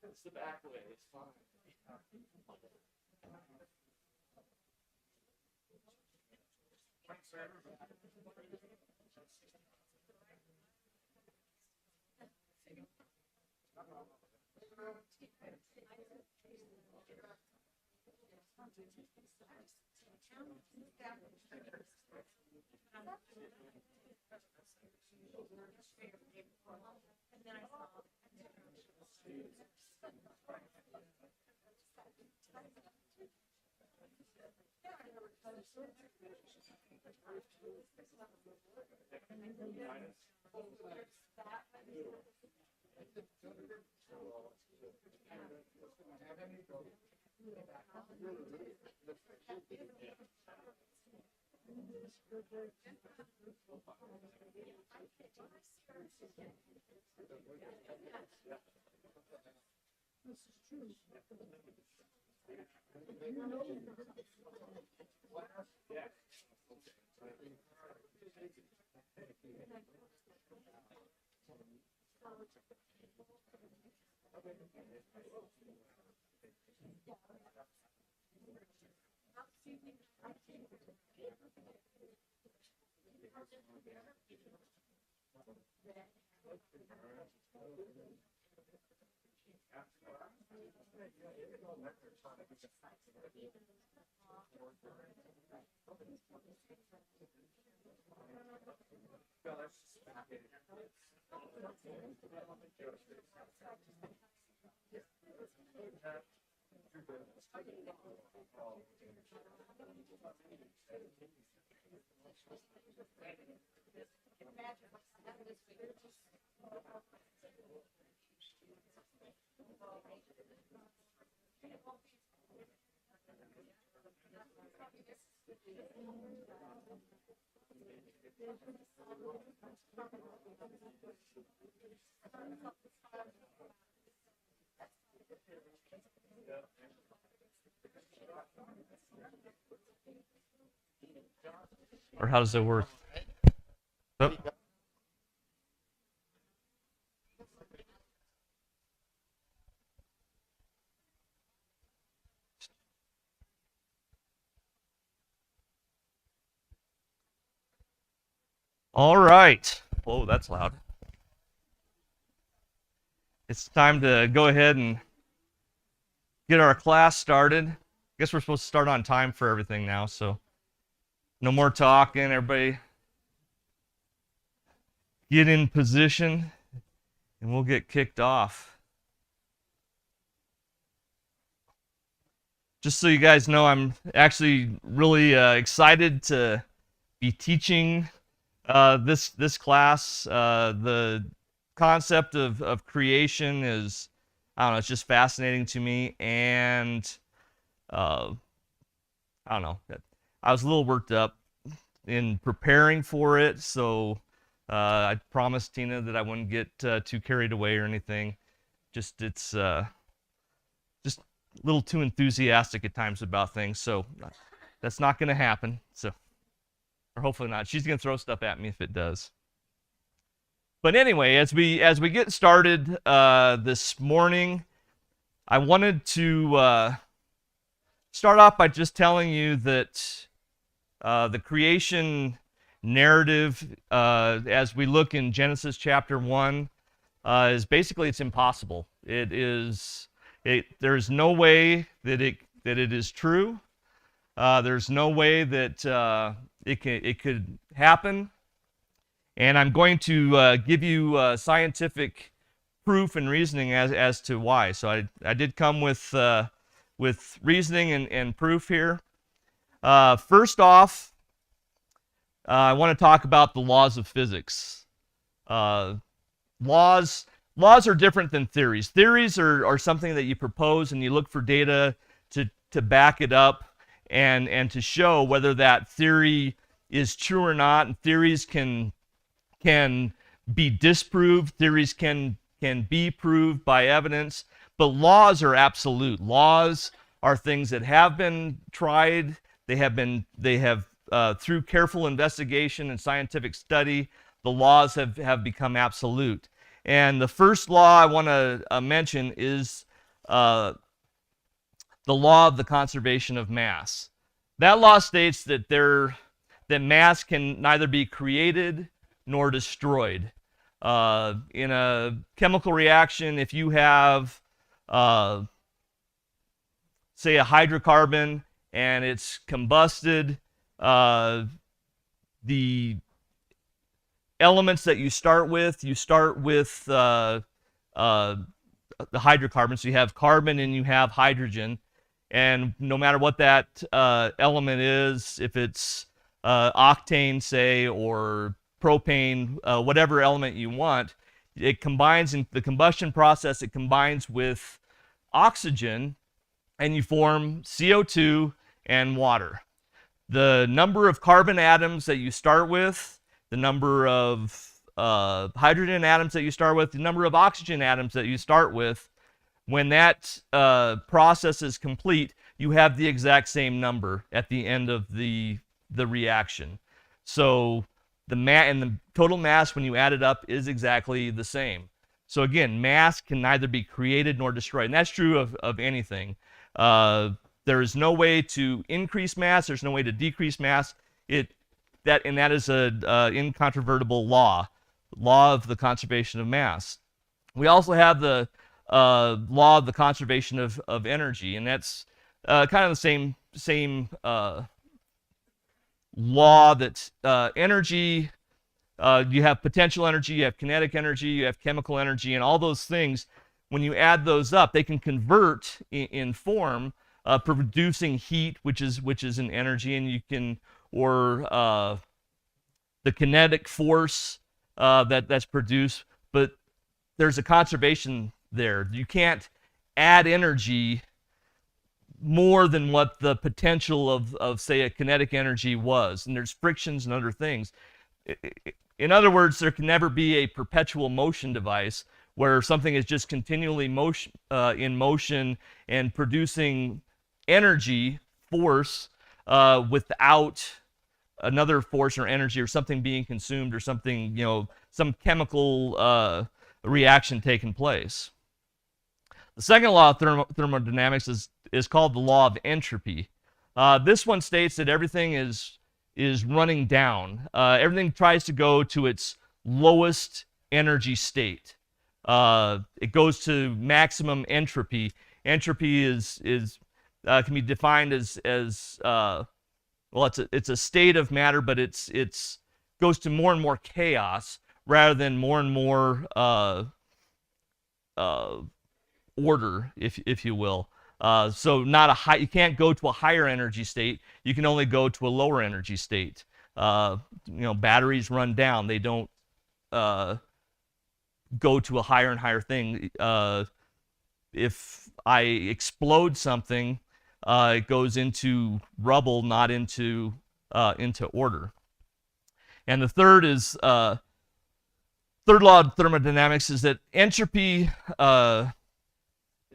It's the back way. It's fine. Or how does it work? Oh. All right. Whoa, that's loud. It's time to go ahead and get our class started. I guess we're supposed to start on time for everything now, so no more talking. Everybody get in position, and we'll get kicked off. Just so you guys know, I'm actually really excited to be teaching this class. The concept of creation is, I don't know, it's just fascinating to me, and I don't know, I was a little worked up in preparing for it, so I promised Tina that I wouldn't get too carried away or anything. It's just a little too enthusiastic at times about things, so that's not going to happen. So, or hopefully not. She's going to throw stuff at me if it does. But anyway, as we get started this morning, I wanted to start off by just telling you that the creation narrative, as we look in Genesis chapter 1, is basically, it's impossible. There's no way that it is true. There's no way that it could happen. And I'm going to give you scientific proof and reasoning as to why. So I did come with reasoning and proof here. First off, I want to talk about the laws of physics. Laws are different than theories. Theories are something that you propose and you look for data to back it up and to show whether that theory is true or not. And theories can be disproved. Theories can be proved by evidence. But laws are absolute. Laws are things that have been tried. They have through careful investigation and scientific study, the laws have become absolute. And the first law I want to mention is the law of the conservation of mass. That law states that mass can neither be created nor destroyed. In a chemical reaction, if you have, say, a hydrocarbon and it's combusted, the elements that you start with the hydrocarbons. So you have carbon and you have hydrogen, and no matter what that element is, if it's octane, say, or propane, whatever element you want, it combines in the combustion process. It combines with oxygen, and you form CO2 and water. The number of carbon atoms that you start with, the number of hydrogen atoms that you start with, the number of oxygen atoms that you start with, when that process is complete, you have the exact same number at the end of the reaction. So the total mass, when you add it up, is exactly the same. So again, mass can neither be created nor destroyed, and that's true of anything. There is no way to increase mass. There's no way to decrease mass. That is an incontrovertible law of the conservation of mass. We also have the law of the conservation of energy, and that's kind of the same law that energy, you have potential energy, you have kinetic energy, you have chemical energy, and all those things, when you add those up, they can convert in form, producing heat, which is an energy, and you can, or the kinetic force that's produced, but there's a conservation there. You can't add energy more than what the potential of say, a kinetic energy was, and there's frictions and other things. In other words, there can never be a perpetual motion device where something is just continually in motion and producing energy, force, without another force or energy or something being consumed or something, some chemical reaction taking place. The second law of thermodynamics is called the law of entropy. This one states that everything is running down. Everything tries to go to its lowest energy state. It goes to maximum entropy. Entropy is can be defined as well, it's a state of matter, but it's goes to more and more chaos rather than more and more order, if you will. So not a high, you can't go to a higher energy state. You can only go to a lower energy state. Batteries run down. They don't go to a higher and higher thing. If I explode something, it goes into rubble, not into order. And the third is third law of thermodynamics is that entropy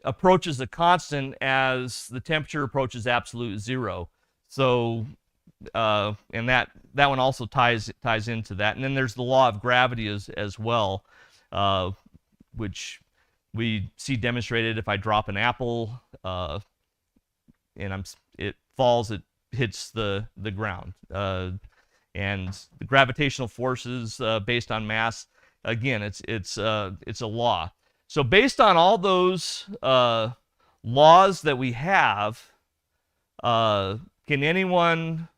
approaches a constant as the temperature approaches absolute zero. So, and that one also ties into that. And then there's the law of gravity as well, which we see demonstrated if I drop an apple and it falls, it hits the ground. And the gravitational forces based on mass, again, it's a law. So based on all those laws that we have, can anyone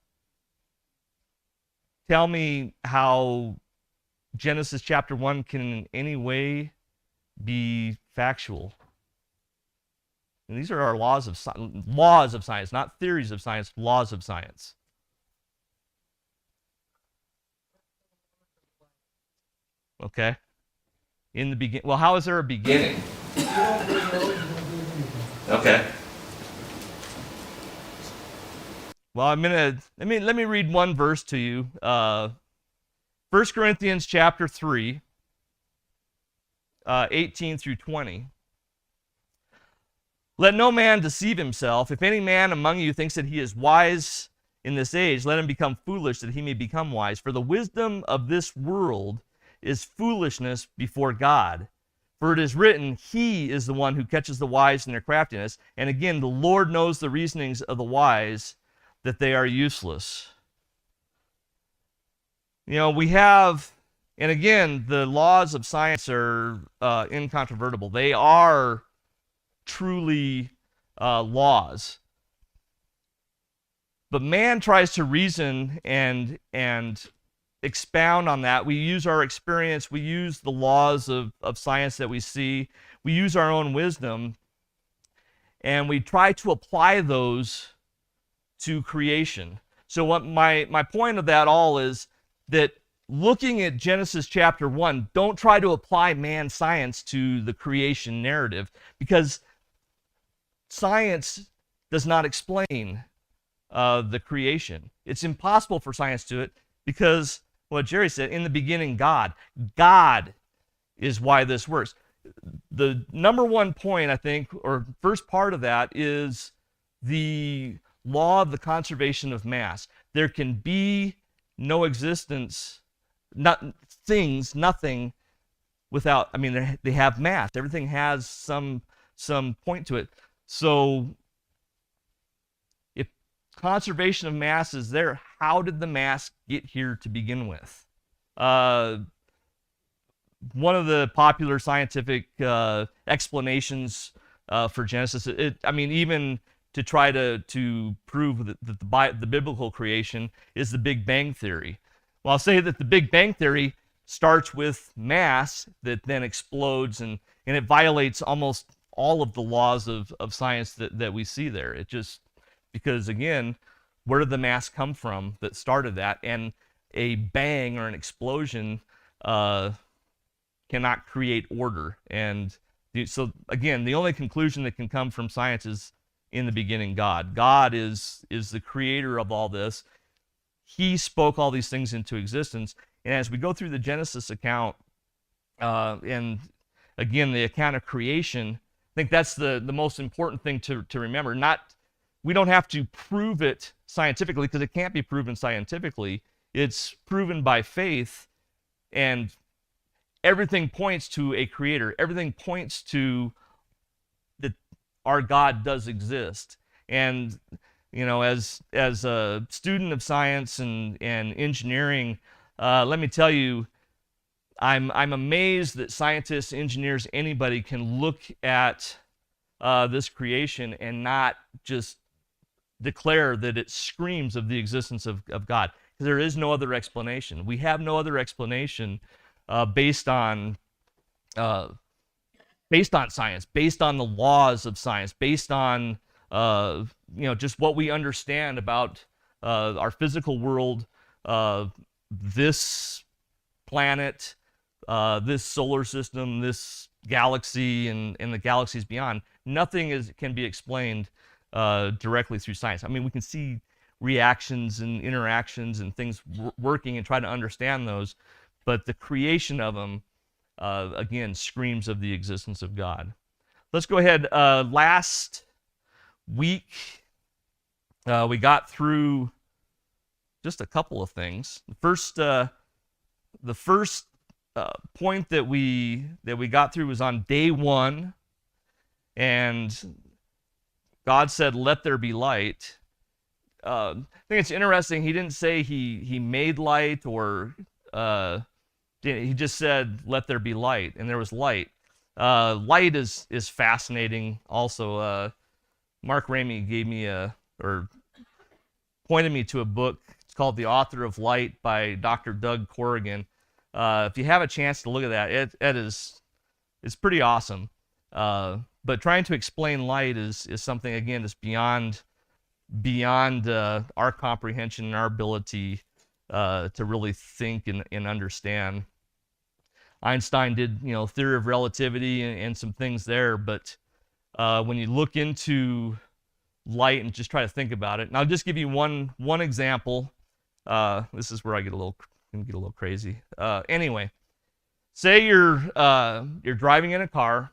tell me how Genesis chapter 1 can in any way be factual? And these are our laws of science, not theories of science, laws of science. Okay. In the beginning. Well, how is there a beginning? Okay. Well, let me read one verse to you. 1 Corinthians chapter 3, 18 through 20. Let no man deceive himself. If any man among you thinks that he is wise in this age, let him become foolish that he may become wise. For the wisdom of this world is foolishness before God. For it is written, He is the one who catches the wise in their craftiness. And again, the Lord knows the reasonings of the wise, that they are useless. We have, and again, the laws of science are incontrovertible. They are truly laws. But man tries to reason and expound on that. We use our experience, we use the laws of science that we see, we use our own wisdom, and we try to apply those to creation. So what my point of that all is that looking at Genesis chapter 1, don't try to apply man science to the creation narrative, because science does not explain the creation. It's impossible for science to do it, because what Jerry said, in the beginning, God is why this works. The number one point, I think, or first part of that, is the law of the conservation of mass. There can be no existence, nothing without, they have mass. Everything has some point to it. So if conservation of mass is there, how did the mass get here to begin with? One of the popular scientific explanations for Genesis, even to try to prove that the biblical creation is the Big Bang Theory. Well, I'll say that the Big Bang Theory starts with mass that then explodes, and it violates almost all of the laws of science that we see there. It just, because again, where did the mass come from that started that? And a bang or an explosion cannot create order. And so again, the only conclusion that can come from science is, in the beginning, God. God is the creator of all this. He spoke all these things into existence. And as we go through the Genesis account, and again, the account of creation, I think that's the most important thing to remember. We don't have to prove it scientifically, because it can't be proven scientifically. It's proven by faith, and everything points to a creator. Everything points to that our God does exist. And as a student of science and engineering, let me tell you, I'm amazed that scientists, engineers, anybody can look at this creation and not just declare that it screams of the existence of God. Because there is no other explanation. We have no other explanation based on science, based on the laws of science, based on just what we understand about our physical world, this planet, this solar system, this galaxy, and the galaxies beyond. Nothing can be explained directly through science. I mean, we can see reactions and interactions and things working and try to understand those, but the creation of them, again, screams of the existence of God. Let's go ahead. Last week, we got through just a couple of things. The first point that we got through was on day 1, and God said, "Let there be light." I think it's interesting. He didn't say he made light, or he just said, "Let there be light," and there was light. Light is fascinating. Also, Mark Ramey pointed me to a book. It's called "The Author of Light" by Dr. Doug Corrigan. If you have a chance to look at that, it's pretty awesome. But trying to explain light is something, again, that's beyond our comprehension and our ability to really think and understand. Einstein did, theory of relativity and some things there, but when you look into light and just try to think about it, and I'll just give you one example. This is where I get a little crazy. Anyway, say you're driving in a car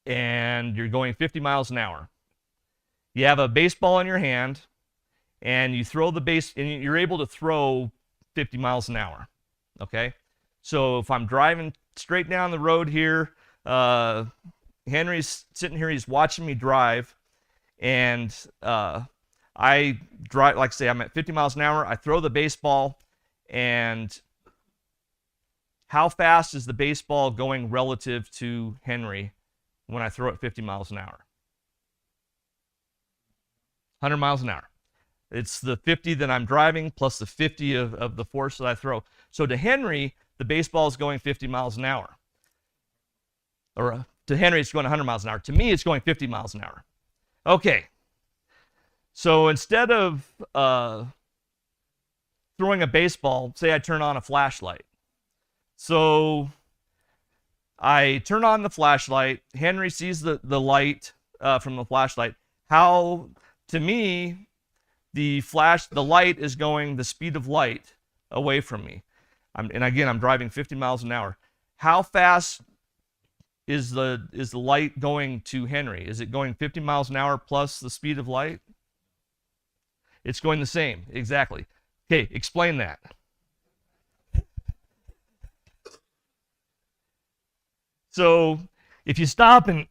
and you're going 50 miles an hour. You have a baseball in your hand, and you throw the base, and you're able to throw 50 miles an hour. Okay, so if I'm driving straight down the road here, Henry's sitting here, he's watching me drive, and I drive, like say I'm at 50 miles an hour, I throw the baseball, and how fast is the baseball going relative to Henry when I throw it 50 miles an hour? 100 miles an hour. It's the 50 that I'm driving plus the 50 of the force that I throw. So to Henry, the baseball is going 50 miles an hour. Or to Henry, it's going 100 miles an hour. To me, it's going 50 miles an hour. Okay. So instead of throwing a baseball, say I turn on a flashlight. So I turn on the flashlight. Henry sees the light from the flashlight. How, to me, the light is going the speed of light away from me. And again, I'm driving 50 miles an hour. How fast is the light going to Henry? Is it going 50 miles an hour plus the speed of light? It's going the same, exactly. Okay, explain that. So if you stop and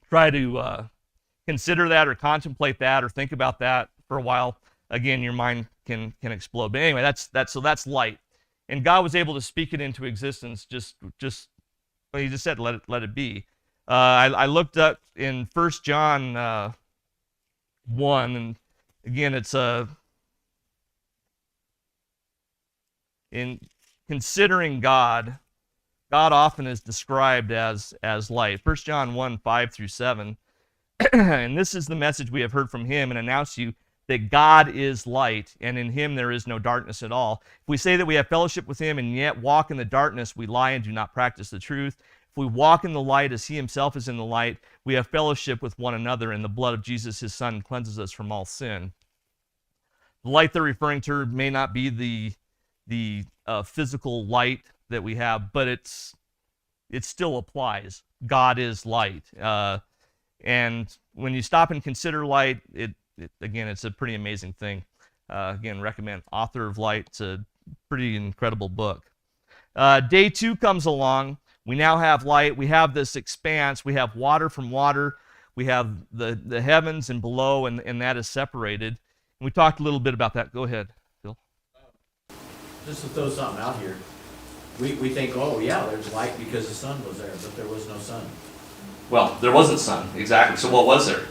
try to consider that or contemplate that or think about that for a while, again, your mind can explode. But anyway, that's light. And God was able to speak it into existence well, he just said, let it be. I looked up in 1 John 1, and again, it's in considering God often is described as light. 1 John 1, 5 through 7. And this is the message we have heard from him and announced to you, that God is light, and in him there is no darkness at all. If we say that we have fellowship with him and yet walk in the darkness, we lie and do not practice the truth. If we walk in the light as he himself is in the light, we have fellowship with one another, and the blood of Jesus, his son, cleanses us from all sin. The light they're referring to may not be the physical light that we have, but it still applies. God is light. And when you stop and consider light, again, it's a pretty amazing thing. Again, recommend Author of Light. It's a pretty incredible book. Day 2 comes along. We now have light. We have this expanse. We have water from water. We have the heavens and below, and that is separated. And we talked a little bit about that. Go ahead, Phil. Just to throw something out here. We think, oh, yeah, there's light because the sun was there, but there was no sun. Well, there wasn't sun, exactly. So what was there?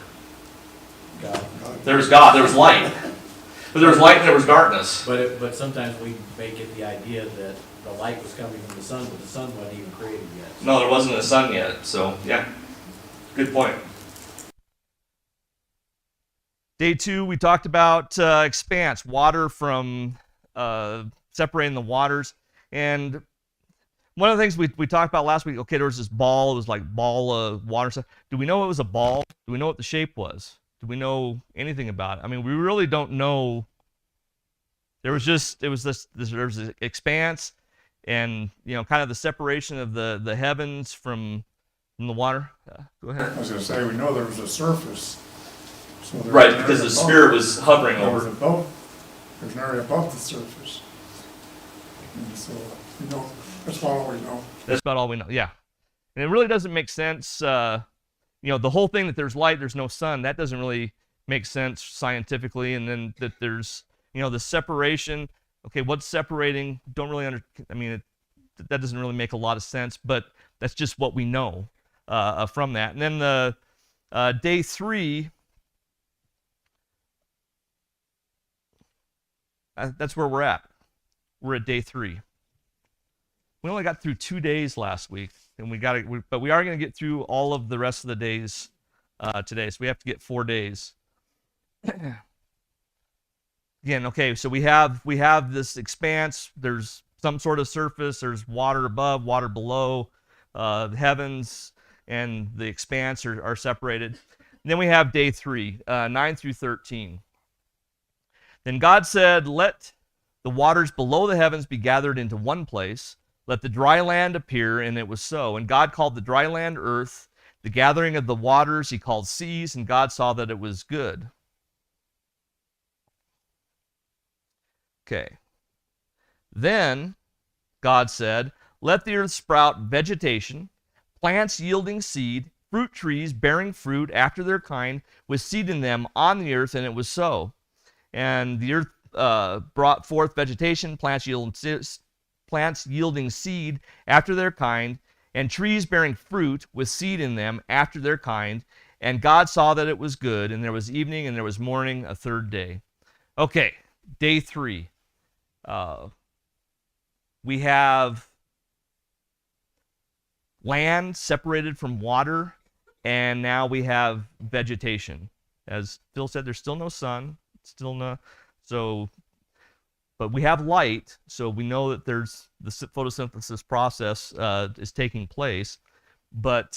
God. There was God, there was light. But there was light and there was darkness. But sometimes we may get the idea that the light was coming from the sun, but the sun wasn't even created yet. No, there wasn't a sun yet, so yeah. Good point. Day 2, we talked about expanse, water from separating the waters. And one of the things we talked about last week, okay, there was this ball, it was like ball of water stuff. Do we know it was a ball? Do we know what the shape was? Do we know anything about it? I mean, we really don't know. There was this expanse, and kind of the separation of the heavens from the water. Go ahead. I was going to say, we know there was a surface. So Right, because the Spirit was hovering over. There's an area above the surface. And so, that's about all we know. That's about all we know, yeah. And it really doesn't make sense, the whole thing that there's light, there's no sun, that doesn't really make sense scientifically. And then that there's, the separation. Okay, what's separating? Don't really that doesn't really make a lot of sense, but that's just what we know from that. And then the day 3, that's where we're at. We're at day 3. We only got through 2 days last week, and but we are going to get through all of the rest of the days today. So we have to get 4 days. Again, okay, so we have this expanse. There's some sort of surface. There's water above, water below. The heavens and the expanse are separated. And then we have day 3, 9 through 13. Then God said, "Let the waters below the heavens be gathered into one place. Let the dry land appear," and it was so. And God called the dry land earth. The gathering of the waters he called seas, and God saw that it was good. Okay. Then God said, "Let the earth sprout vegetation, plants yielding seed, fruit trees bearing fruit after their kind, with seed in them on the earth," and it was so. And the earth brought forth vegetation, plants yielding seed after their kind, and trees bearing fruit with seed in them after their kind. And God saw that it was good, and there was evening and there was morning, a third day. Okay, day 3. We have land separated from water, and now we have vegetation. As Phil said, there's still no sun, but we have light, so we know that there's the photosynthesis process is taking place. But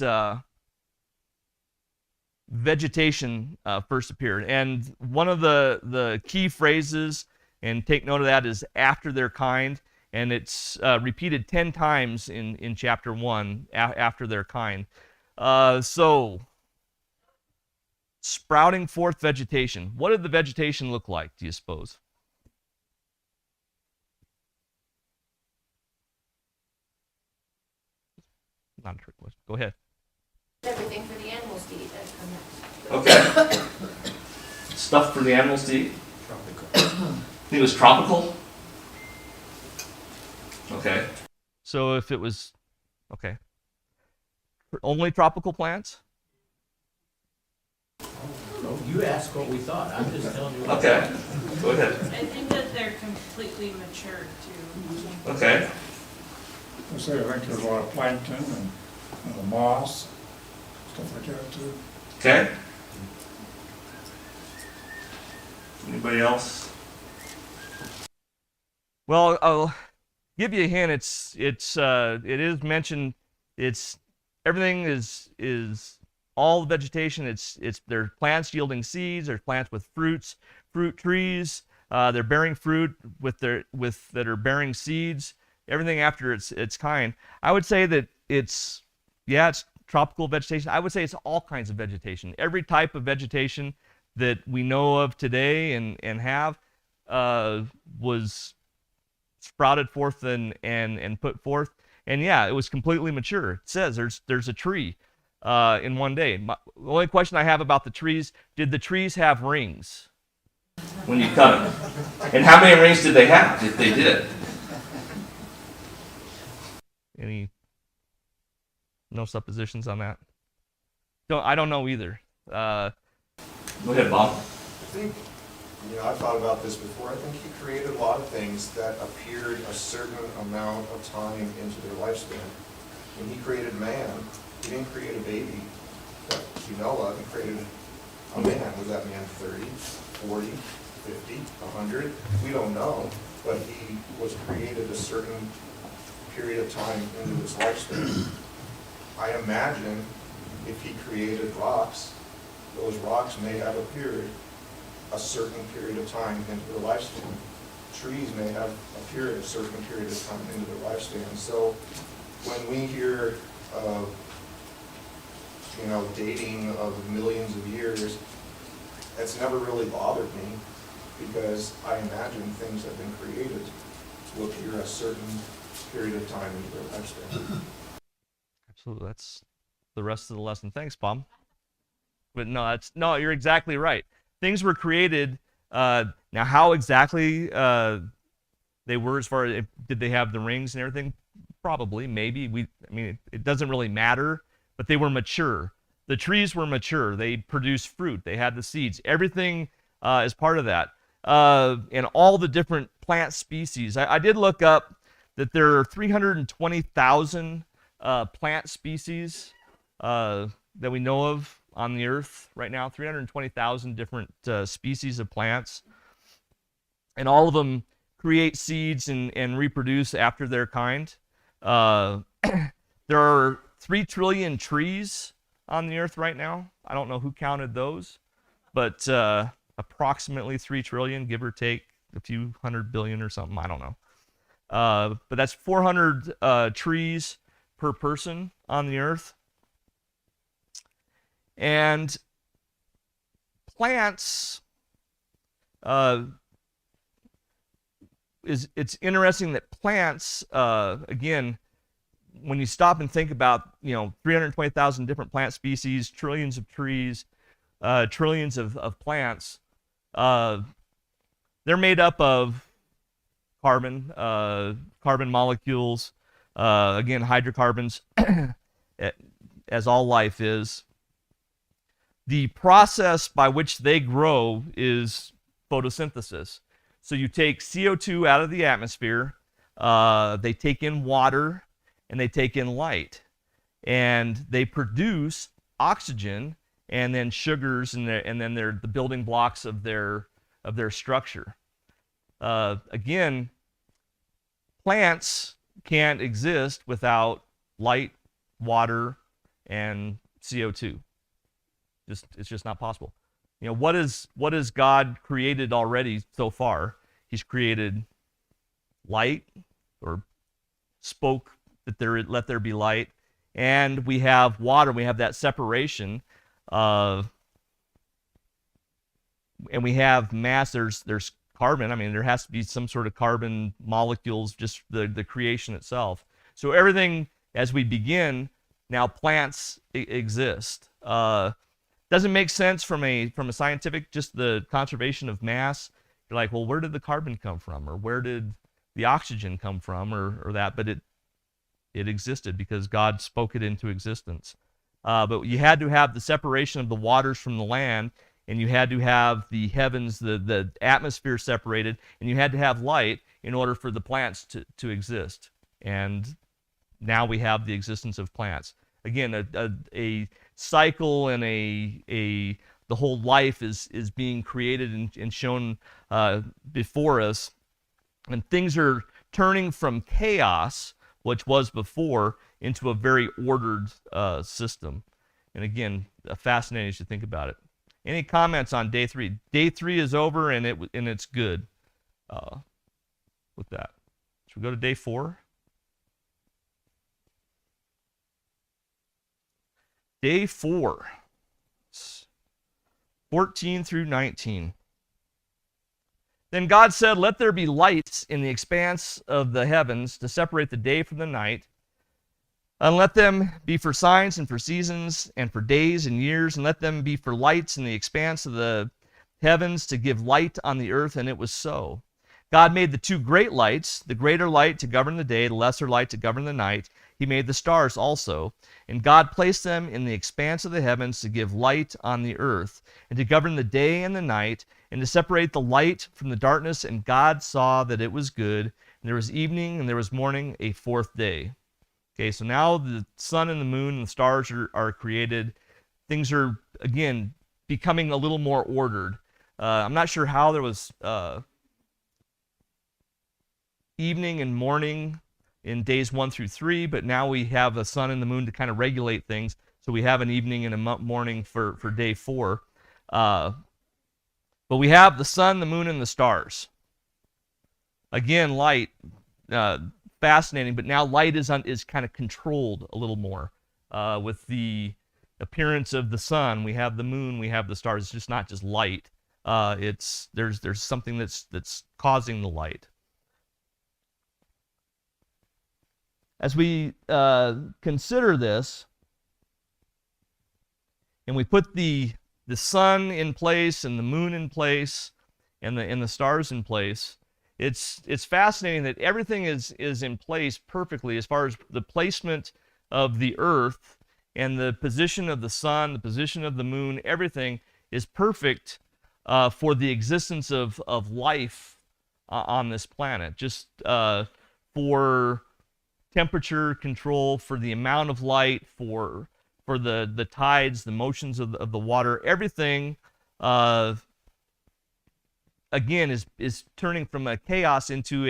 vegetation first appeared, and one of the key phrases, and take note of that, is "after their kind," and it's repeated 10 times in chapter 1, after their kind. So, sprouting forth vegetation. What did the vegetation look like, do you suppose? Not a trick question. Go ahead. Everything for the animals to eat that come next. Okay. Stuff for the animals to eat? Tropical. I think it was tropical? Okay. So if it was, okay. Only tropical plants? Oh, you asked what we thought. I'm just telling you. Okay. Go ahead. I think that they're completely mature too. Okay. I say, I think there's a lot of plankton and moss, stuff like that too. Okay. Anybody else? Well, I'll give you a hint. It is mentioned. It's everything is all the vegetation. There's plants yielding seeds. There's plants with fruit trees. They're bearing fruit that are bearing seeds. Everything after its kind. I would say that it's tropical vegetation. I would say it's all kinds of vegetation. Every type of vegetation that we know of today and have was sprouted forth and put forth. And yeah, it was completely mature. It says there's a tree in one day. The only question I have about the trees, did the trees have rings when you cut them? And how many rings did they have if they did? No suppositions on that? I don't know either. Go ahead, Bob. I think, I've thought about this before. I think he created a lot of things that appeared a certain amount of time into their lifespan. When he created man, he didn't create a baby that you know of. He created a man. Was that man 30, 40, 50, 100? We don't know. But he was created a certain period of time into his lifespan. I imagine if he created rocks, those rocks may have appeared a certain period of time into their lifespan. Trees may have appeared a certain period of time into their lifespan. So when we hear of, dating of millions of years, that's never really bothered me, because I imagine things have been created to appear a certain period of time into their lifespan. Absolutely. That's the rest of the lesson. Thanks, Bob. But no, you're exactly right. Things were created. Now, how exactly they were, as far as did they have the rings and everything? Probably, maybe. It doesn't really matter, but they were mature. The trees were mature. They produced fruit. They had the seeds. Everything is part of that. And all the different plant species. I did look up that there are 320,000 plant species that we know of on the earth right now. 320,000 different species of plants. And all of them create seeds and reproduce after their kind. There are 3 trillion trees on the earth right now. I don't know who counted those, but approximately 3 trillion, give or take a few 100 billion or something. I don't know. But that's 400 trees per person on the earth. And plants, it's interesting that plants, again, when you stop and think about, 320,000 different plant species, trillions of trees, trillions of plants, they're made up of carbon molecules, again, hydrocarbons, as all life is. The process by which they grow is photosynthesis. So you take CO2 out of the atmosphere, they take in water, and they take in light. And they produce oxygen and then sugars, and then they're the building blocks of their structure. Again, plants can't exist without light, water, and CO2. It's just not possible. What has God created already so far? He's created light, or spoke that let there be light, and we have water. We have that separation, and we have mass. There's carbon. There has to be some sort of carbon molecules, just the creation itself. So everything, as we begin, now plants exist. Doesn't make sense from a scientific, just the conservation of mass. You're like, well, where did the carbon come from, or where did the oxygen come from, or that? But it existed because God spoke it into existence. But you had to have the separation of the waters from the land, and you had to have the heavens, the atmosphere separated, and you had to have light in order for the plants to exist. And now we have the existence of plants. Again, a cycle and the whole life is being created and shown before us. And things are turning from chaos, which was before, into a very ordered system. And again, fascinating as you think about it. Any comments on day 3? Day 3 is over, and it's good with that. Should we go to day 4? Day 4, 14 through 19. Then God said, "Let there be lights in the expanse of the heavens to separate the day from the night, and let them be for signs and for seasons and for days and years, and let them be for lights in the expanse of the heavens to give light on the earth." And it was so. God made the 2 great lights, the greater light to govern the day, the lesser light to govern the night. He made the stars also. And God placed them in the expanse of the heavens to give light on the earth, and to govern the day and the night, and to separate the light from the darkness. And God saw that it was good. And there was evening and there was morning, a fourth day. Okay, so now the sun and the moon and the stars are created. Things are, again, becoming a little more ordered. I'm not sure how there was evening and morning in days 1 through 3, but now we have the sun and the moon to kind of regulate things. So we have an evening and a morning for day 4. But we have the sun, the moon, and the stars. Again, light, fascinating, but now light is kind of controlled a little more. With the appearance of the sun, we have the moon, we have the stars. It's just not just light. There's something that's causing the light. As we consider this, and we put the sun in place and the moon in place and the stars in place, it's fascinating that everything is in place perfectly as far as the placement of the earth and the position of the sun, the position of the moon. Everything is perfect for the existence of life on this planet. Just for temperature control, for the amount of light, for the tides, the motions of the water, everything again is turning from a chaos into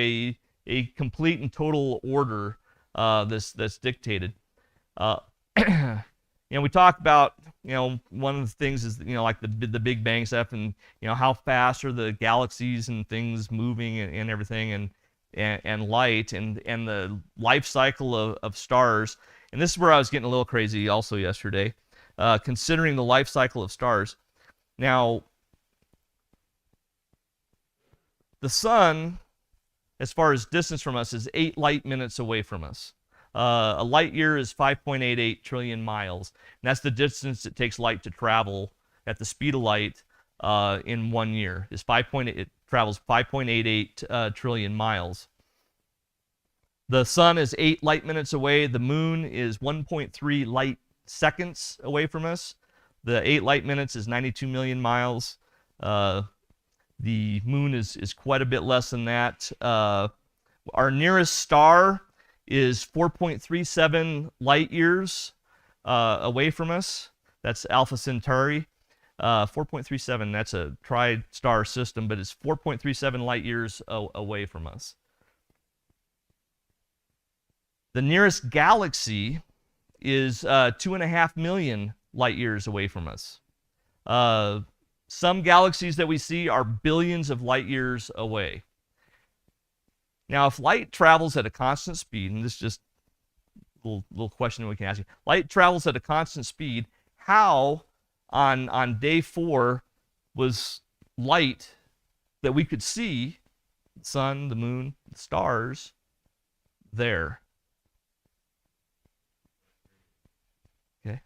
a complete and total order that's dictated. We talk about, one of the things is, like the Big Bang stuff, and how fast are the galaxies and things moving and everything, and light and the life cycle of stars. And this is where I was getting a little crazy also yesterday, considering the life cycle of stars. Now, the sun, as far as distance from us, is 8 light minutes away from us. A light year is 5.88 trillion miles. And that's the distance it takes light to travel at the speed of light in 1 year. It travels 5.88 trillion miles. The sun is 8 light minutes away. The moon is 1.3 light seconds away from us. The 8 light minutes is 92 million miles. The moon is quite a bit less than that. Our nearest star is 4.37 light years away from us. That's Alpha Centauri. 4.37, that's a tri-star system, but it's 4.37 light years away from us. The nearest galaxy is 2.5 million light years away from us. Some galaxies that we see are billions of light years away. Now, if light travels at a constant speed, and this is just a little question we can ask you. Light travels at a constant speed. How, on day 4, was light that we could see, the sun, the moon, the stars, there? Okay.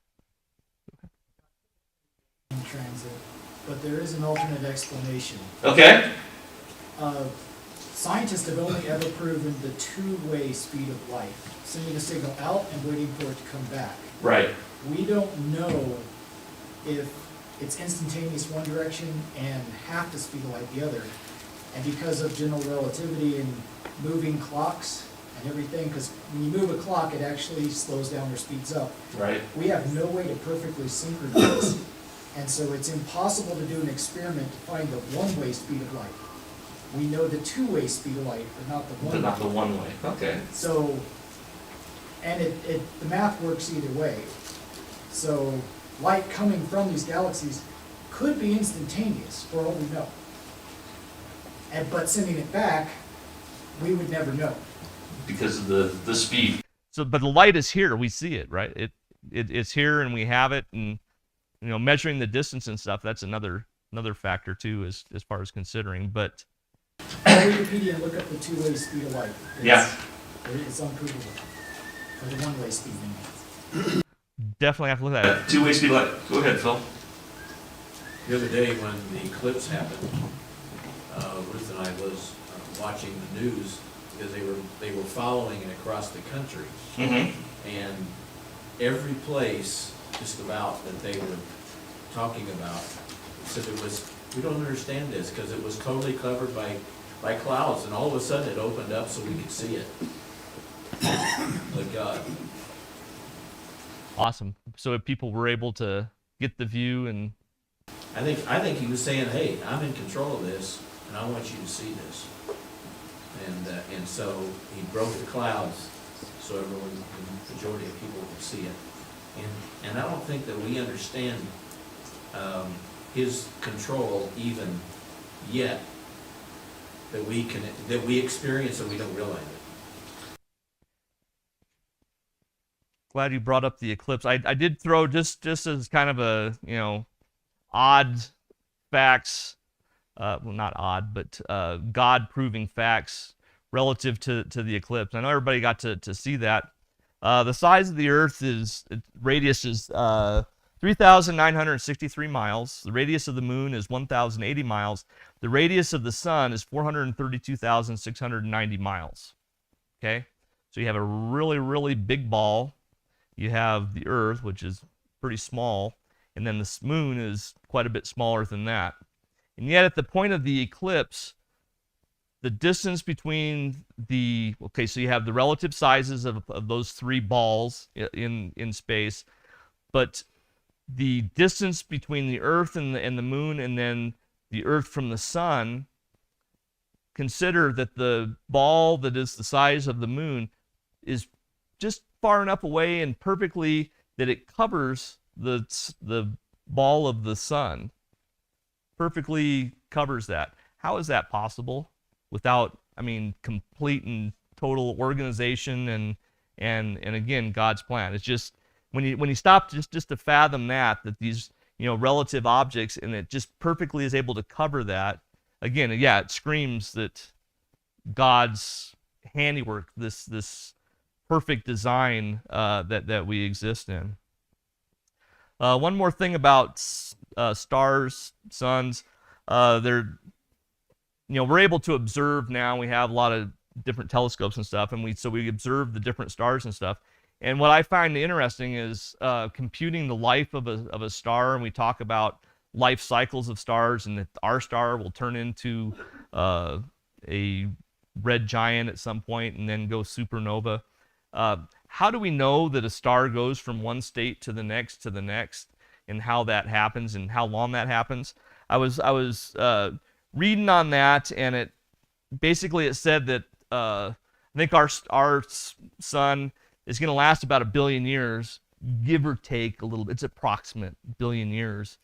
In transit, but there is an alternate explanation. Okay. Scientists have only ever proven the two-way speed of light, sending a signal out and waiting for it to come back. Right. We don't know if it's instantaneous one direction and half the speed of light the other. And because of general relativity and moving clocks and everything, because when you move a clock, it actually slows down or speeds up. Right. We have no way to perfectly synchronize. And so it's impossible to do an experiment to find the one-way speed of light. We know the two-way speed of light, but not the one-way. Not the one way. Okay. So, and the math works either way. So, light coming from these galaxies could be instantaneous, for all we know. But sending it back, we would never know. Because of the speed. So, but the light is here. We see it, right? It's here, and we have it, and measuring the distance and stuff. That's another factor too, as far as considering. But Go to Wikipedia and look up the two-way speed of light. It's unprovable. Or the one-way speed. Definitely have to look at it. Two-way speed of light. Go ahead, Phil. The other day when the eclipse happened, Ruth and I was watching the news because they were following it across the country. Mm-hmm. And every place, just about, that they were talking about, said it was, we don't understand this, because it was totally covered by clouds, and all of a sudden it opened up so we could see it. Like God. Awesome. So if people were able to get the view and I think he was saying, hey, I'm in control of this, and I want you to see this. And so he broke the clouds so everyone, the majority of people could see it. And I don't think that we understand his control even yet, that we experience and we don't realize it. glad you brought up the eclipse. I did throw just as kind of a, odd facts, well, not odd, but God proving facts relative to the eclipse. I know everybody got to see that. The size of the Earth radius is 3,963 miles. The radius of the moon is 1,080 miles. The radius of the sun is 432,690 miles. Okay? So you have a really, really big ball. You have the Earth, which is pretty small, and then the moon is quite a bit smaller than that. And yet at the point of the eclipse, the distance between so you have the relative sizes of those three balls in space, but the distance between the Earth and the moon, and then the Earth from the sun, consider that the ball that is the size of the moon is just far enough away and perfectly that it covers the ball of the sun. Perfectly covers that. How is that possible without, complete and total organization and again, God's plan? It's just when you stop just to fathom that these relative objects, and it just perfectly is able to cover that. Again, yeah, it screams that God's handiwork, this perfect design that we exist in. One more thing about stars, suns, we're able to observe now. We have a lot of different telescopes and stuff, and we observe the different stars and stuff. And what I find interesting is computing the life of a star, and we talk about life cycles of stars, and that our star will turn into a red giant at some point and then go supernova. How do we know that a star goes from one state to the next, and how that happens and how long that happens? I was reading on that, and it said that I think our sun is going to last about 1 billion years, give or take a little bit. It's approximate 1 billion years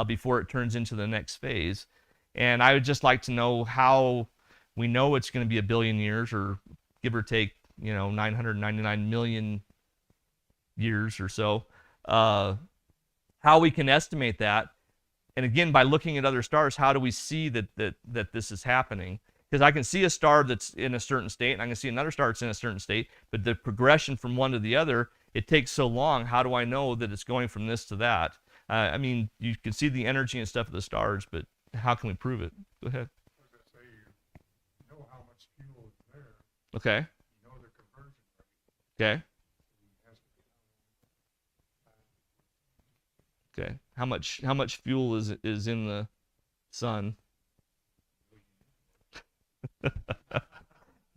before it turns into the next phase. And I would just like to know how we know it's going to be 1 billion years, or give or take 999 million years or so, how we can estimate that. And again, by looking at other stars, how do we see that this is happening? Because I can see a star that's in a certain state, and I can see another star that's in a certain state, but the progression from one to the other, it takes so long. How do I know that it's going from this to that? You can see the energy and stuff of the stars, but how can we prove it? Go ahead. I was gonna say, you know how much fuel is there, Okay. you know the conversion rate. Okay. Okay. How much fuel is in the sun? 1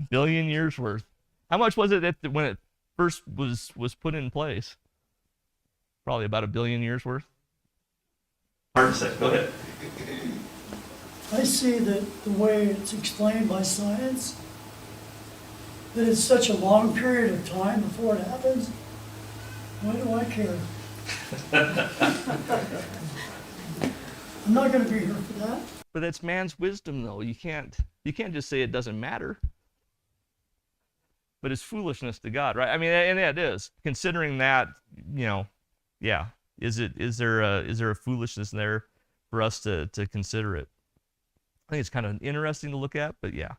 billion years worth. How much was it when it first was put in place? Probably about 1 billion years worth. Hard to say. Go ahead. I see that the way it's explained by science, that it's such a long period of time before it happens. Why do I care? I'm not going to be here for that. But that's man's wisdom, though. You can't just say it doesn't matter. But it's foolishness to God, right? And it is. Considering that, yeah. Is there a foolishness there for us to consider it? I think it's kind of interesting to look at, but yeah.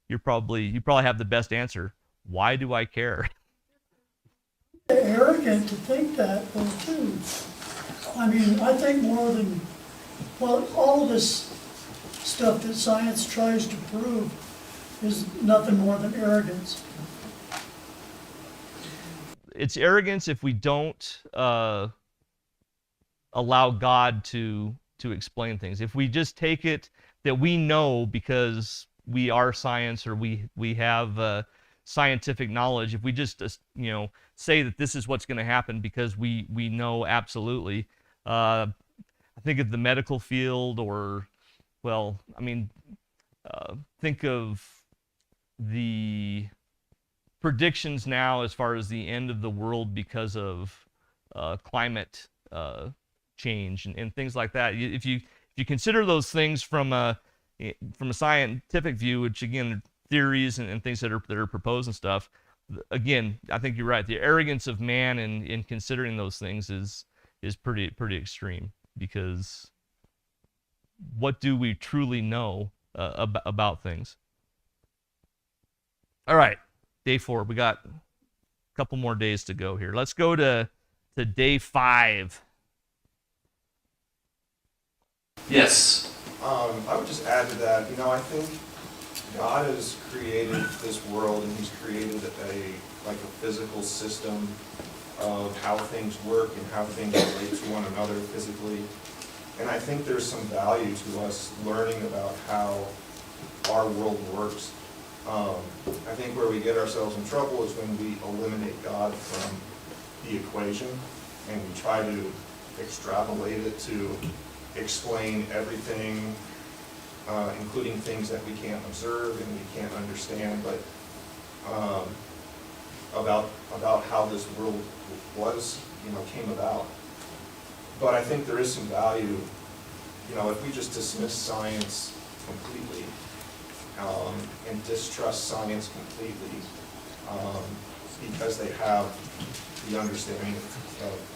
You probably have the best answer. Why do I care? Arrogant to think that, though, too. I think more than, all of this stuff that science tries to prove is nothing more than arrogance. it's arrogance if we don't allow God to explain things. If we just take it that we know because we are science or we have scientific knowledge, if we just say that this is what's going to happen because we know absolutely. I think of the medical field, or think of the predictions now as far as the end of the world because of climate change and things like that. If you consider those things from a scientific view, which again are theories and things that are proposed and stuff, again, I think you're right. The arrogance of man in considering those things is pretty extreme, because what do we truly know about things? All right, day 4. We got a couple more days to go here. Let's go to day 5. Yes. I would just add to that, I think God has created this world, and he's created a physical system of how things work and how things relate to one another physically. And I think there's some value to us learning about how our world works. I think where we get ourselves in trouble is when we eliminate God from the equation and we try to extrapolate it to explain everything, including things that we can't observe and we can't understand, but about how this world came about. But I think there is some value, if we just dismiss science completely and distrust science completely because they have the understanding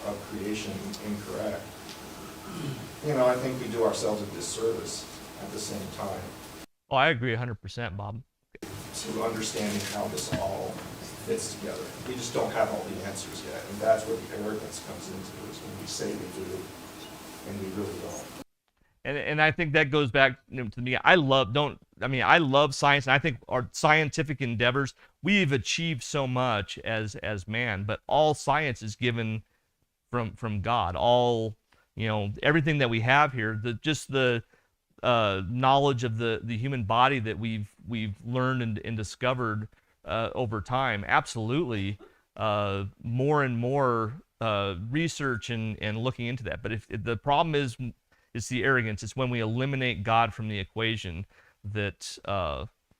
of creation incorrect. I think we do ourselves a disservice at the same time. Oh, I agree 100%, Bob. To understanding how this all fits together. We just don't have all the answers yet, and that's where the arrogance comes into, is when we say we do, and we really don't. And I think that goes back to me. I love science, and I think our scientific endeavors, we've achieved so much as man, but all science is given from God. All, everything that we have here, the knowledge of the human body that we've learned and discovered over time, absolutely more and more research and looking into that. But if the problem is the arrogance, it's when we eliminate God from the equation that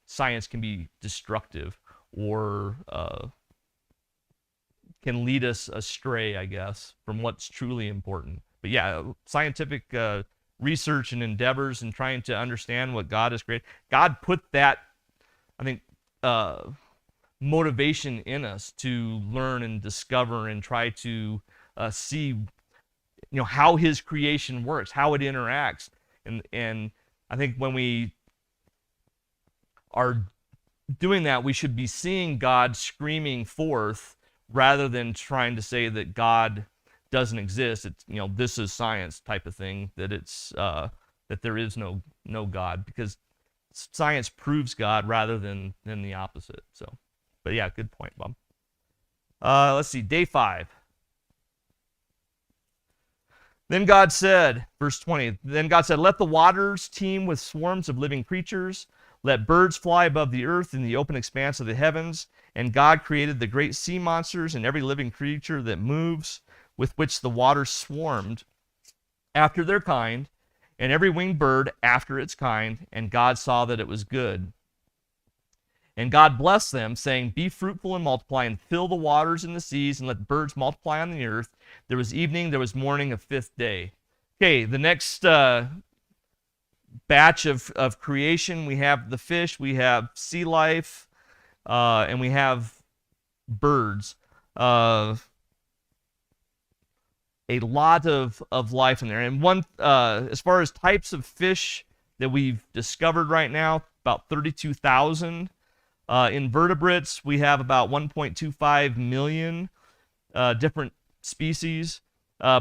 science can be destructive or can lead us astray, I guess, from what's truly important. But yeah, scientific research and endeavors and trying to understand what God has created. God put that, I think, motivation in us to learn and discover and try to see, how his creation works, how it interacts. And I think when we are doing that, we should be seeing God screaming forth rather than trying to say that God doesn't exist. It's, this is science type of thing, that it's that there is no God, because science proves God rather than the opposite. So, but yeah, good point, Bob. Let's see, day 5. Then God said, verse 20, then God said, let the waters teem with swarms of living creatures. Let birds fly above the earth in the open expanse of the heavens. And God created the great sea monsters and every living creature that moves, with which the waters swarmed, after their kind, and every winged bird after its kind. And God saw that it was good. And God blessed them, saying, be fruitful and multiply, and fill the waters in the seas, and let birds multiply on the earth. There was evening, there was morning, a 5th day. Okay, the next batch of creation, we have the fish, we have sea life, and we have birds. A lot of life in there. And one, as far as types of fish that we've discovered right now, about 32,000. Invertebrates, we have about 1.25 million different species.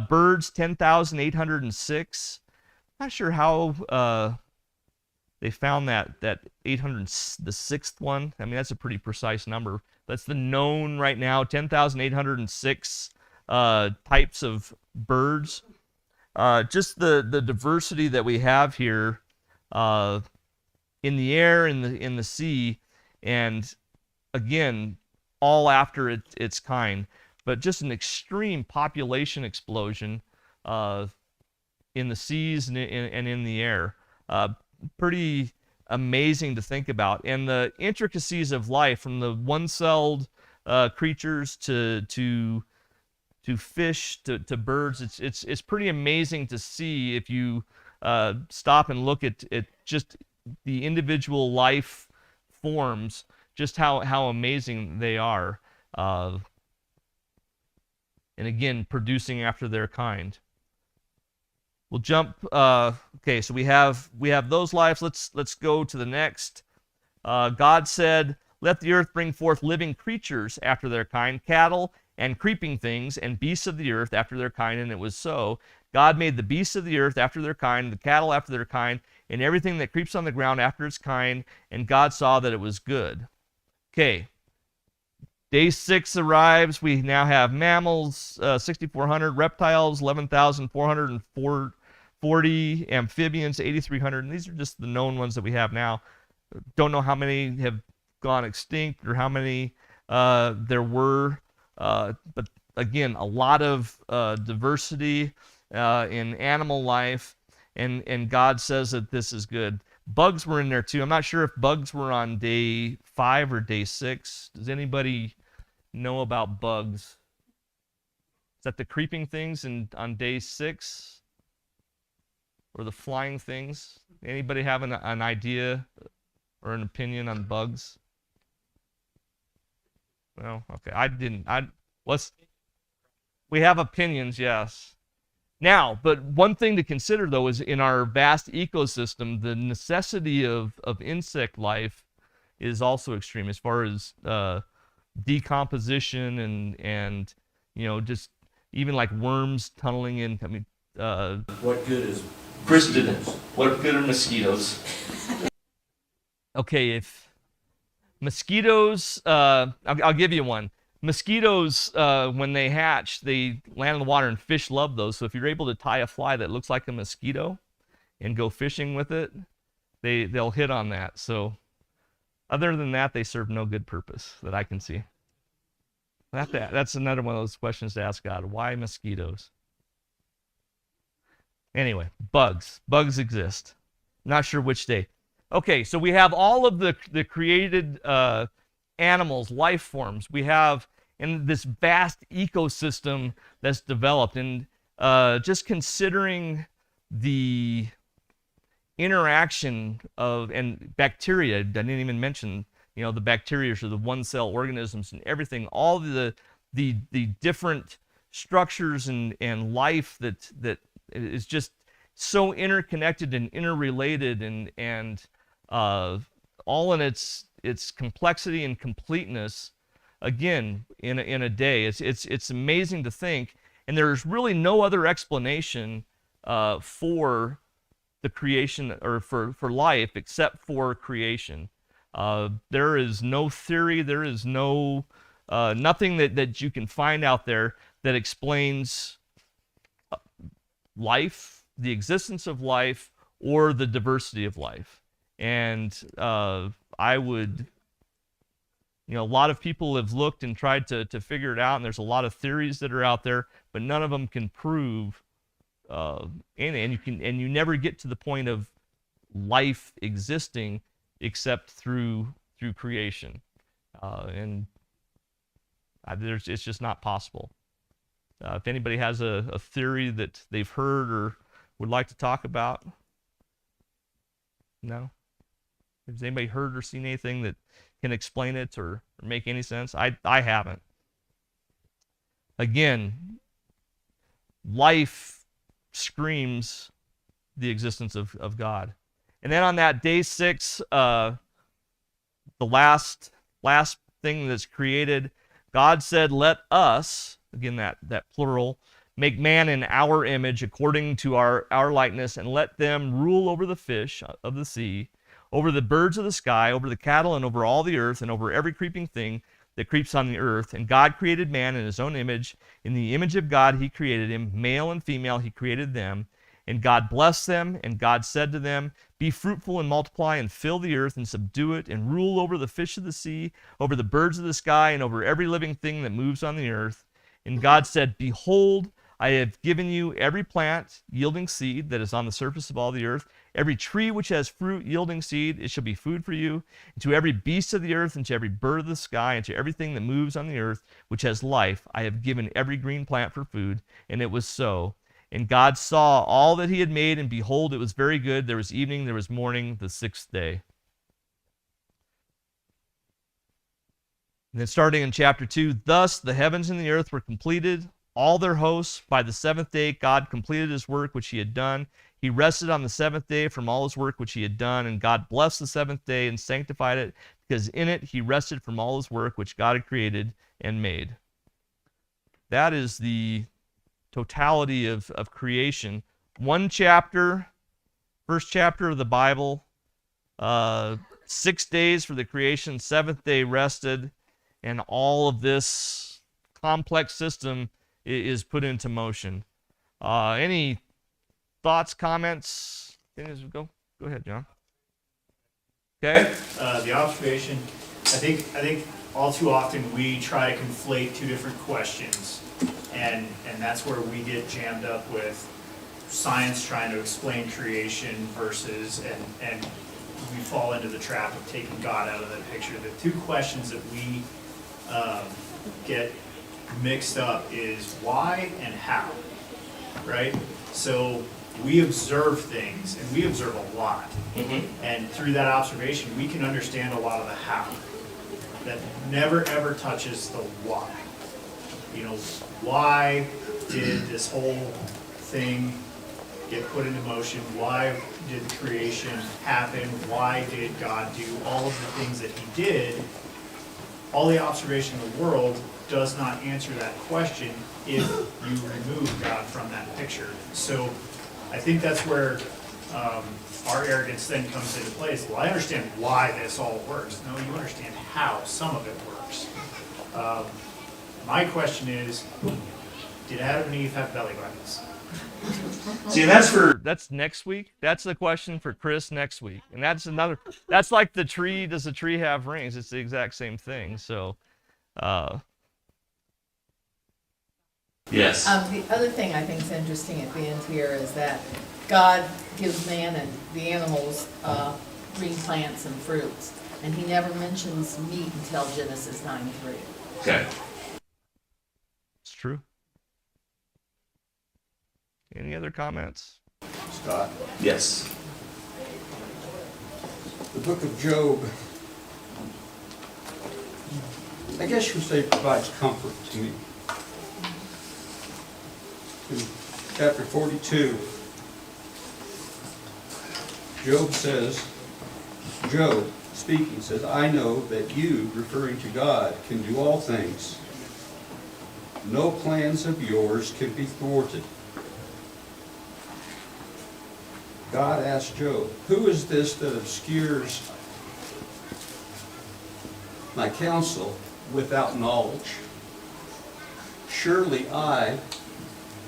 Birds, 10,806. Not sure how they found that 800, the 6th one. I mean, that's a pretty precise number. That's the known right now, 10,806 types of birds. Just the diversity that we have here in the air, in the sea, and again, all after its kind. But just an extreme population explosion in the seas and in the air. Pretty amazing to think about. And the intricacies of life, from the one-celled creatures to fish to birds, it's pretty amazing to see if you stop and look at just the individual life forms, just how amazing they are. And again, producing after their kind. We'll jump. Okay, so we have those lives. Let's go to the next. God said, "Let the earth bring forth living creatures after their kind, cattle and creeping things, and beasts of the earth after their kind." And it was so. God made the beasts of the earth after their kind, the cattle after their kind, and everything that creeps on the ground after its kind. And God saw that it was good. Okay. Day 6 arrives. We now have mammals, 6,400, reptiles, 11,440, amphibians, 8,300. And these are just the known ones that we have now. Don't know how many have gone extinct or how many there were. But again, a lot of diversity in animal life. And God says that this is good. Bugs were in there too. I'm not sure if bugs were on day 5 or day 6. Does anybody know about bugs? Is that the creeping things on day 6? Or the flying things? Anybody have an idea or an opinion on bugs? No? Okay. We have opinions, yes. Now, but one thing to consider, though, is in our vast ecosystem, the necessity of insect life is also extreme as far as decomposition and just even like worms tunneling in. I mean, What good is Kristen, mosquitoes? what good are mosquitoes? Okay, if mosquitoes, I'll give you one. Mosquitoes, when they hatch, they land in the water, and fish love those. So if you're able to tie a fly that looks like a mosquito and go fishing with it, they'll hit on that. So other than that, they serve no good purpose that I can see. That's another one of those questions to ask God. Why mosquitoes? Anyway, bugs. Bugs exist. Not sure which day. Okay, so we have all of the created animals, life forms. We have in this vast ecosystem that's developed, and just considering the interaction of, and bacteria, I didn't even mention, the bacteria or the one-cell organisms and everything, all the different structures and life that is just so interconnected and interrelated and all in its complexity and completeness. Again, in a day, it's amazing to think, and there's really no other explanation for the creation or for life except for creation. There is no theory, there is no nothing that you can find out there that explains life, the existence of life, or the diversity of life. And I would, a lot of people have looked and tried to figure it out, and there's a lot of theories that are out there, but none of them can prove anything. And you never get to the point of life existing except through creation, it's just not possible. If anybody has a theory that they've heard or would like to talk about, no? Has anybody heard or seen anything that can explain it or make any sense? I haven't. Again, life screams the existence of God. And then on that day 6, the last thing that's created, God said, "Let us," again that plural, "make man in our image according to our likeness, and let them rule over the fish of the sea, over the birds of the sky, over the cattle, and over all the earth, and over every creeping thing that creeps on the earth. And God created man in his own image. In the image of God he created him. Male and female he created them. And God blessed them, and God said to them, be fruitful and multiply and fill the earth and subdue it and rule over the fish of the sea, over the birds of the sky, and over every living thing that moves on the earth. And God said, behold, I have given you every plant yielding seed that is on the surface of all the earth, every tree which has fruit yielding seed, it shall be food for you, and to every beast of the earth, and to every bird of the sky, and to everything that moves on the earth, which has life, I have given every green plant for food. And it was so. And God saw all that he had made, and behold, it was very good. There was evening, there was morning, the sixth day. And then starting in chapter 2, thus the heavens and the earth were completed, all their hosts. By the seventh day God completed his work which he had done. He rested on the seventh day from all his work which he had done, and God blessed the seventh day and sanctified it, because in it he rested from all his work which God had created and made. That is the totality of creation. One chapter, first chapter of the Bible, 6 days for the creation, seventh day rested, and all of this complex system is put into motion. Any thoughts, comments? Go ahead, John. Okay. The observation, I think all too often we try to conflate two different questions, and that's where we get jammed up with science trying to explain creation versus, and we fall into the trap of taking God out of the picture. The two questions that we get mixed up is why and how, right? So we observe things, and we observe a lot. And through that observation, we can understand a lot of the how. That never ever touches the why. You know, why did this whole thing get put into motion? Why did the creation happen? Why did God do all of the things that he did? All the observation of the world does not answer that question if you remove God from that picture. So I think that's where our arrogance then comes into place. Well, I understand why this all works. No, you understand how some of it works. My question is, did Adam and Eve have belly buttons? See, and that's next week. That's the question for Chris next week. And that's like the tree, does the tree have rings? It's the exact same thing. So, yes. The other thing I think is interesting at the end here is that God gives man and the animals green plants and fruits, and he never mentions meat until Genesis 9:3. Okay. It's true. Any other comments? Scott, Yes. the book of Job, I guess you would say provides comfort to me. In chapter 42, Job says, Job speaking says, I know that you, referring to God, can do all things. No plans of yours can be thwarted. God asked Job, who is this that obscures my counsel without knowledge? Surely I,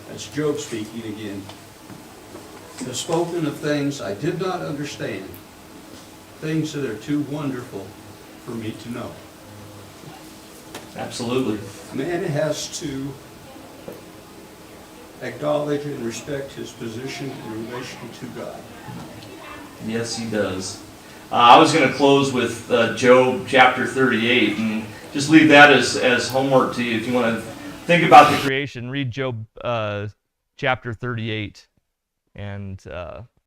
that's Job speaking again, have spoken of things I did not understand, things that are too wonderful for me to know. Absolutely. Man has to acknowledge and respect his position in relation to God. Yes, he does. I was going to close with Job chapter 38 and just leave that as homework to you. If you want to think about the creation, read Job chapter 38 and